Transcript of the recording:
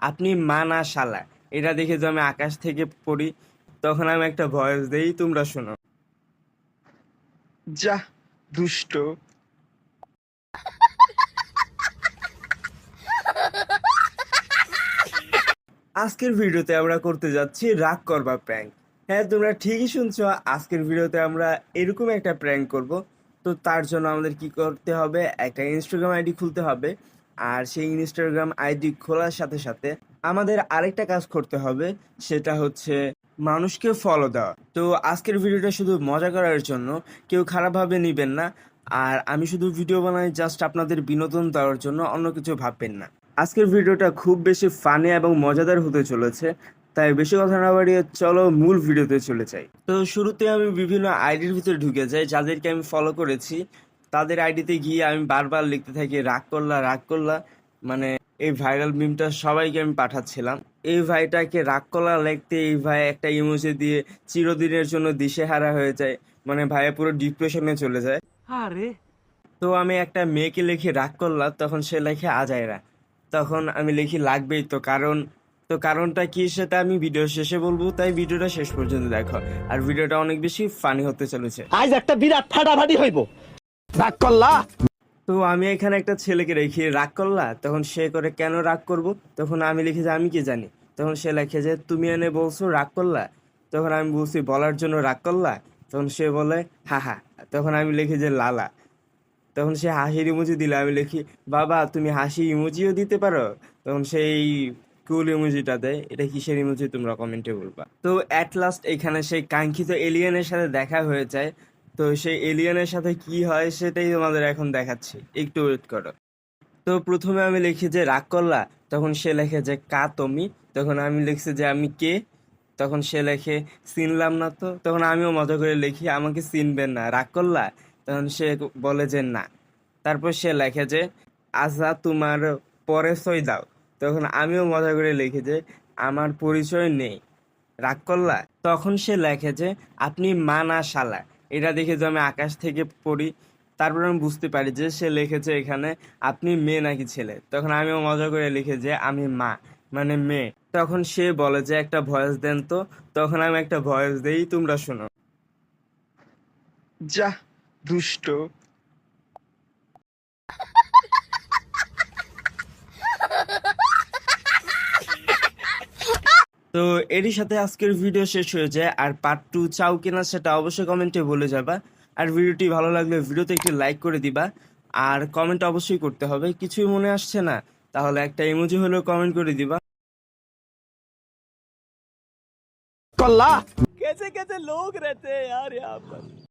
আপনি মা না শালা। এটা দেখে যে আমি আকাশ থেকে পড়ি, তখন আমি একটা ভয়েস দেই, তোমরা শোনো। যা দুষ্ট। আজকের ভিডিওতে আমরা করতে যাচ্ছি রাগ করবা প্র্যাঙ্ক। হ্যাঁ, তোমরা ঠিকই শুনছো, আজকের ভিডিওতে আমরা এরকম একটা প্র্যাঙ্ক করব। তো তার জন্য আমাদের কি করতে হবে, একটা ইনস্টাগ্রাম আইডি খুলতে হবে। আর সেই ইনস্টাগ্রাম আইডি খোলার সাথে সাথে আমাদের আরেকটা কাজ করতে হবে, সেটা হচ্ছে মানুষকে ফলো দেওয়া। তো আজকের ভিডিওটা শুধু মজা করার জন্য, কেউ খারাপভাবে নেবেন না। আর আমি শুধু ভিডিও বানাই জাস্ট আপনাদের বিনোদন দেওয়ার জন্য, অন্য কিছু ভাববেন না। আজকের ভিডিওটা খুব বেশি ফানি এবং মজাদার হতে চলেছে, তাই বেশি কথা না বাড়িয়ে চলো মূল ভিডিওতে চলে যাই। তো শুরুতে আমি বিভিন্ন আইডির ভিতরে ঢুকে যাই, যাদেরকে আমি ফলো করেছি। তাদের আইডিতে গিয়ে আমি বারবার লিখতে থাকি রাগ করলা রাগ করলা। মানে এই ভাইরাল মিমটা সবাইকে আমি পাঠাচ্ছিলাম। এই ভাইটাকে রাগ করলা লিখতে এই ভাই একটা ইমোজি দিয়ে চিরদিনের জন্য দিশেহারা হয়ে যায়। মানে ভাইয়া পুরো ডিপ্রেশনে চলে যায়। আরে তো আমি একটা মেয়েকে লিখি রাগ করলা, তখন সে লেখে আজাইরা। তখন আমি লিখি লাগবেই তো কারণ। তো কারণটা কি সেটা আমি ভিডিও শেষে বলবো, তাই ভিডিওটা শেষ পর্যন্ত দেখো। আর ভিডিওটা অনেক বেশি ফানি হতে চলেছে। আজ একটা বিরাট ফাটাফাটি হইব। রাগ করলা? তো আমি এখানে একটা ছেলেকে রেখে রাগ করলা, তখন সে করে কেন রাগ করব। তখন আমি লিখি যে আমি কি জানি। তখন সে লেখে যে তুমি এনে বলছো রাগ করলা। তখন আমি বলছি বলার জন্য রাগ করলা। তখন সে বলে হা হা। তখন আমি লিখি যে লালা। তখন সে হাসির ইমোজি দিলে আমি লিখি বাবা তুমি হাসি ইমোজিও দিতে পারো। তখন সেই কুল ইমোজিটা দেয়। এটা কিসের ইমোজি তোমরা কমেন্টে বলবা। তো অ্যাট লাস্ট এখানে সেই কাঙ্ক্ষিত এলিয়েনের সাথে দেখা হয়ে যায়। তো সেই এলিয়েনের সাথে কি হয় সেটাই তোমাদের এখন দেখাচ্ছি, একটু ওয়েট করো। তো প্রথমে আমি লিখি যে রাগ করলা। তখন সে লেখে যে কা তুমি। তখন আমি লিখছি যে আমি কে। তখন সে লেখে চিনলাম না তো। তখন আমিও মজা করে লিখি আমাকে চিনবেন না রাগ করলা। তখন সে বলে যে না। তারপর সে লেখে যে আচ্ছা তোমার পরিচয় দাও। তখন আমিও মজা করে লিখি যে আমার পরিচয় নেই রাগ করলা। তখন সে লেখে যে আপনি মা না শালা। এটা দেখে যে আমি আকাশ থেকে পড়ি, তারপর আমি বুঝতে পারি যে সে লিখেছে এখানে আপনি মেয়ে নাকি ছেলে। তখন আমিও মজা করে লিখে যে আমি মা, মানে মেয়ে। তখন সে বলে যে একটা ভয়েস দেন তো। তখন আমি একটা ভয়েস দেই, তোমরা শোনো। যা দুষ্ট। তো এরই সাথে আজকের ভিডিও শেষ হয়ে যায়। আর পার্ট 2 চাও কিনা সেটা অবশ্যই কমেন্টে বলে যাবা। আর ভিডিওটি ভালো লাগলে ভিডিওতে একটি লাইক করে দিবা। আর কমেন্ট অবশ্যই করতে হবে, কিছুই মনে আসছে না তাহলে একটা ইমোজি হলেও কমেন্ট করে দিবা। করলা? कैसे कैसे लोग रहते हैं यार यहाँ पर।